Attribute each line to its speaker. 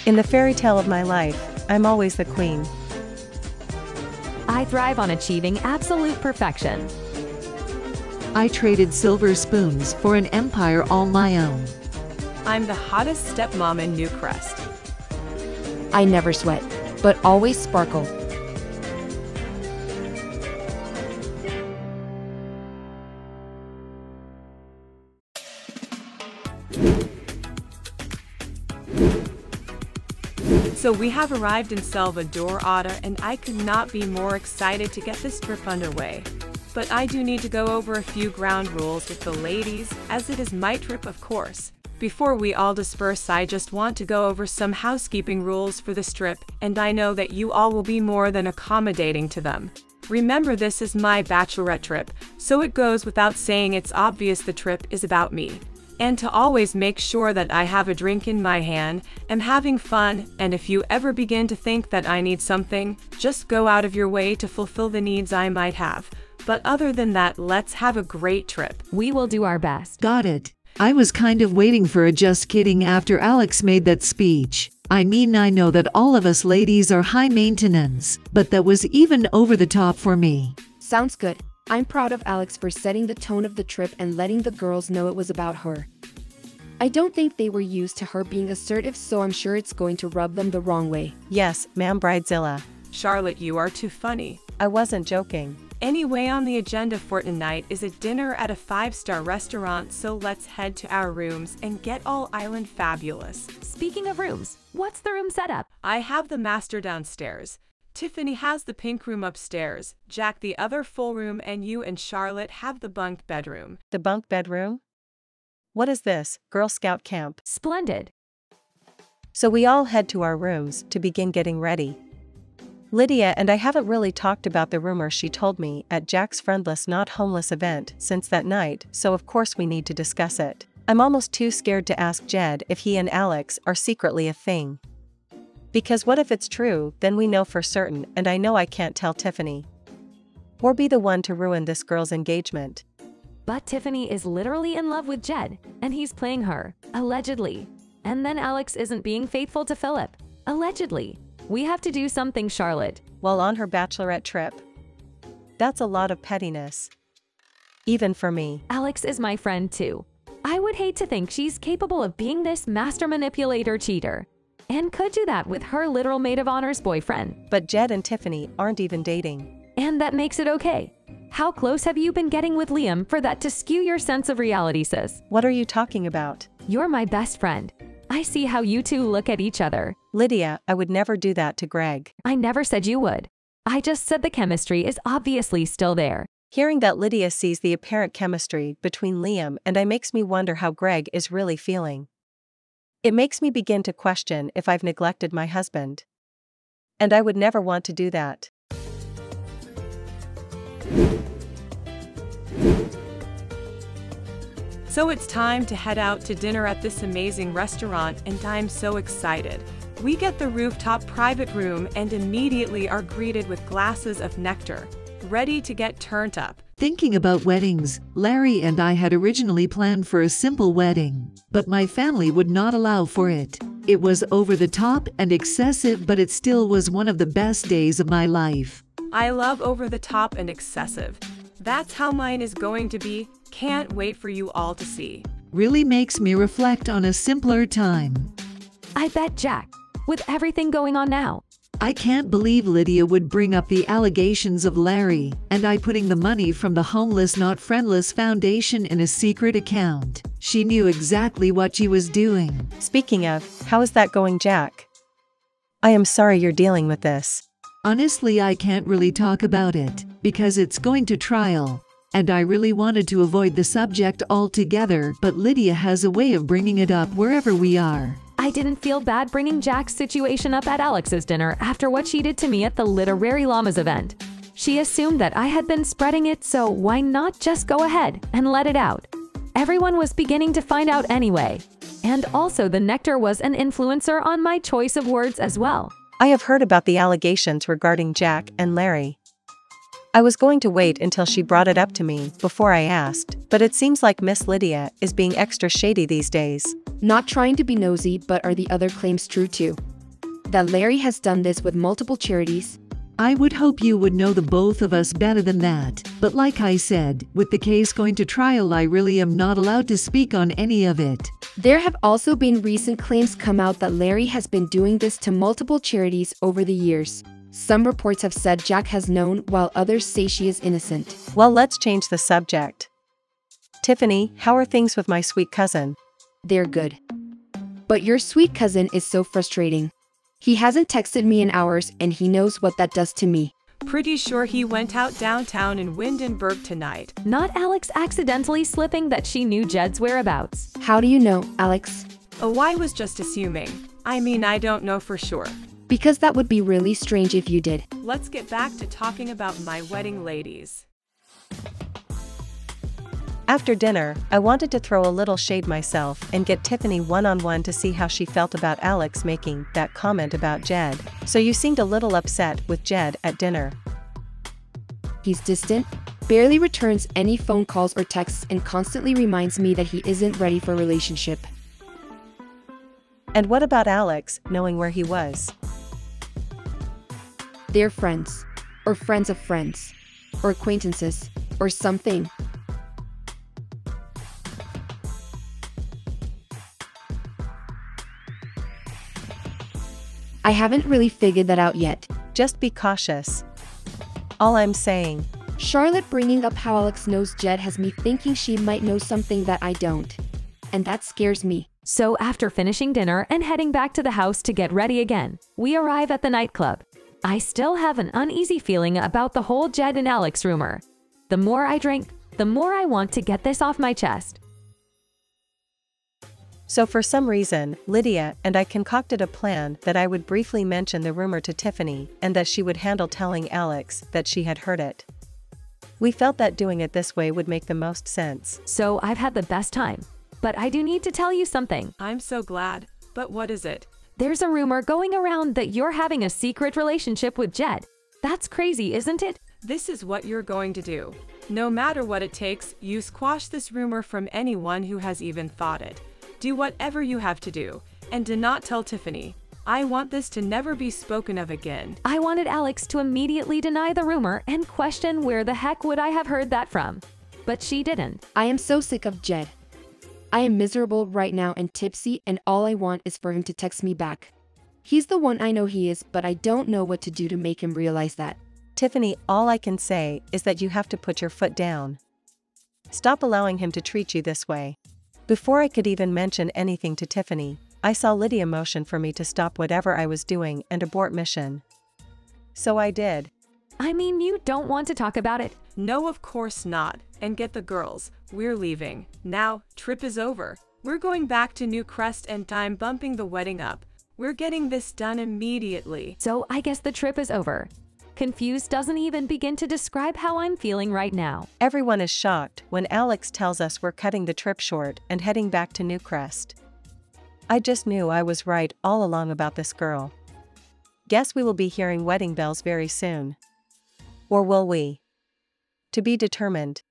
Speaker 1: In the fairy tale of my life, I'm always the queen.
Speaker 2: I thrive on achieving absolute perfection.
Speaker 3: I traded silver spoons for an empire all my own.
Speaker 4: I'm the hottest stepmom in Newcrest.
Speaker 5: I never sweat, but always sparkle.
Speaker 4: So we have arrived in Selvadorada and I could not be more excited to get this trip underway. But I do need to go over a few ground rules with the ladies, as it is my trip of course. Before we all disperse, I just want to go over some housekeeping rules for this trip, and I know that you all will be more than accommodating to them. Remember, this is my bachelorette trip, so it goes without saying it's obvious the trip is about me. And to always make sure that I have a drink in my hand, am having fun, and if you ever begin to think that I need something, just go out of your way to fulfill the needs I might have. But other than that, let's have a great trip.
Speaker 2: We will do our best.
Speaker 3: Got it. I was kind of waiting for a just kidding after Alex made that speech. I mean, I know that all of us ladies are high maintenance, but that was even over the top for me.
Speaker 5: Sounds good. I'm proud of Alex for setting the tone of the trip and letting the girls know it was about her. I don't think they were used to her being assertive, so I'm sure it's going to rub them the wrong way.
Speaker 1: Yes, ma'am, Bridezilla.
Speaker 4: Charlotte, you are too funny.
Speaker 1: I wasn't joking.
Speaker 4: Anyway, on the agenda for tonight is a dinner at a 5-star restaurant, so let's head to our rooms and get all island fabulous.
Speaker 2: Speaking of rooms, what's the room setup?
Speaker 4: I have the master downstairs. Tiffany has the pink room upstairs, Jack the other full room, and you and Charlotte have the bunk bedroom.
Speaker 1: The bunk bedroom? What is this, Girl Scout camp?
Speaker 2: Splendid.
Speaker 1: So we all head to our rooms to begin getting ready. Lydia and I haven't really talked about the rumor she told me at Jack's Friendless Not Homeless event since that night, so of course we need to discuss it. I'm almost too scared to ask Jed if he and Alex are secretly a thing. Because what if it's true, then we know for certain, and I know I can't tell Tiffany. Or be the one to ruin this girl's engagement.
Speaker 2: But Tiffany is literally in love with Jed, and he's playing her, allegedly. And then Alex isn't being faithful to Philip, allegedly. We have to do something, Charlotte.
Speaker 1: While on her bachelorette trip? That's a lot of pettiness. Even for me.
Speaker 2: Alex is my friend too. I would hate to think she's capable of being this master manipulator cheater. And could do that with her literal maid of honor's boyfriend.
Speaker 1: But Jed and Tiffany aren't even dating.
Speaker 2: And that makes it okay. How close have you been getting with Liam for that to skew your sense of reality, sis?
Speaker 1: What are you talking about?
Speaker 2: You're my best friend. I see how you two look at each other.
Speaker 1: Lydia, I would never do that to Greg.
Speaker 2: I never said you would. I just said the chemistry is obviously still there.
Speaker 1: Hearing that Lydia sees the apparent chemistry between Liam and I makes me wonder how Greg is really feeling. It makes me begin to question if I've neglected my husband. And I would never want to do that.
Speaker 4: So it's time to head out to dinner at this amazing restaurant, and I'm so excited. We get the rooftop private room and immediately are greeted with glasses of nectar, ready to get turned up.
Speaker 3: Thinking about weddings, Larry and I had originally planned for a simple wedding, but my family would not allow for it. It was over the top and excessive, but it still was one of the best days of my life.
Speaker 4: I love over the top and excessive. That's how mine is going to be. Can't wait for you all to see.
Speaker 3: Really makes me reflect on a simpler time.
Speaker 2: I bet Jack, with everything going on now.
Speaker 3: I can't believe Lydia would bring up the allegations of Larry and I putting the money from the Homeless Not Friendless Foundation in a secret account. She knew exactly what she was doing.
Speaker 1: Speaking of, how is that going, Jack? I am sorry you're dealing with this.
Speaker 3: Honestly, I can't really talk about it because it's going to trial. And I really wanted to avoid the subject altogether, but Lydia has a way of bringing it up wherever we are.
Speaker 2: I didn't feel bad bringing Jack's situation up at Alex's dinner after what she did to me at the Literary Llamas event. She assumed that I had been spreading it, so why not just go ahead and let it out? Everyone was beginning to find out anyway. And also the nectar was an influencer on my choice of words as well.
Speaker 1: I have heard about the allegations regarding Jack and Larry. I was going to wait until she brought it up to me before I asked, but it seems like Miss Lydia is being extra shady these days.
Speaker 5: Not trying to be nosy, but are the other claims true too? that Larry has done this with multiple charities?
Speaker 3: I would hope you would know the both of us better than that. But like I said, with the case going to trial, I really am not allowed to speak on any of it.
Speaker 5: There have also been recent claims come out that Larry has been doing this to multiple charities over the years. Some reports have said Jack has known, while others say she is innocent.
Speaker 1: Well, let's change the subject. Tiffany, how are things with my sweet cousin?
Speaker 5: They're good. But your sweet cousin is so frustrating. He hasn't texted me in hours, and he knows what that does to me.
Speaker 4: Pretty sure he went out downtown in Windenburg tonight.
Speaker 2: Not Alex accidentally slipping that she knew Jed's whereabouts.
Speaker 5: How do you know, Alex?
Speaker 4: Oh, I was just assuming. I mean, I don't know for sure.
Speaker 5: Because that would be really strange if you did.
Speaker 4: Let's get back to talking about my wedding ladies.
Speaker 1: After dinner, I wanted to throw a little shade myself and get Tiffany one-on-one to see how she felt about Alex making that comment about Jed. So you seemed a little upset with Jed at dinner.
Speaker 5: He's distant, barely returns any phone calls or texts, and constantly reminds me that he isn't ready for a relationship.
Speaker 1: And what about Alex, knowing where he was?
Speaker 5: They're friends. Or friends of friends. Or acquaintances. Or something. I haven't really figured that out yet.
Speaker 1: Just be cautious. All I'm saying.
Speaker 5: Charlotte bringing up how Alex knows Jed has me thinking she might know something that I don't. And that scares me.
Speaker 2: So after finishing dinner and heading back to the house to get ready again, we arrive at the nightclub. I still have an uneasy feeling about the whole Jed and Alex rumor. The more I drink, the more I want to get this off my chest.
Speaker 1: So for some reason, Lydia and I concocted a plan that I would briefly mention the rumor to Tiffany and that she would handle telling Alex that she had heard it. We felt that doing it this way would make the most sense.
Speaker 2: So I've had the best time. But I do need to tell you something.
Speaker 4: I'm so glad. But what is it?
Speaker 2: There's a rumor going around that you're having a secret relationship with Jed. That's crazy, isn't it?
Speaker 4: This is what you're going to do. No matter what it takes, you squash this rumor from anyone who has even thought it. Do whatever you have to do, and do not tell Tiffany. I want this to never be spoken of again.
Speaker 2: I wanted Alex to immediately deny the rumor and question where the heck would I have heard that from. But she didn't.
Speaker 5: I am so sick of Jed. I am miserable right now and tipsy, and all I want is for him to text me back. He's the one I know he is, but I don't know what to do to make him realize that.
Speaker 1: Tiffany, all I can say is that you have to put your foot down. Stop allowing him to treat you this way. Before I could even mention anything to Tiffany, I saw Lydia motion for me to stop whatever I was doing and abort mission. So I did.
Speaker 2: I mean, you don't want to talk about it?
Speaker 4: No, of course not. And get the girls. We're leaving. Now, trip is over. We're going back to Newcrest and I'm bumping the wedding up. We're getting this done immediately.
Speaker 2: So I guess the trip is over. Confused doesn't even begin to describe how I'm feeling right now.
Speaker 1: Everyone is shocked when Alex tells us we're cutting the trip short and heading back to Newcrest. I just knew I was right all along about this girl. Guess we will be hearing wedding bells very soon. Or will we? To be determined.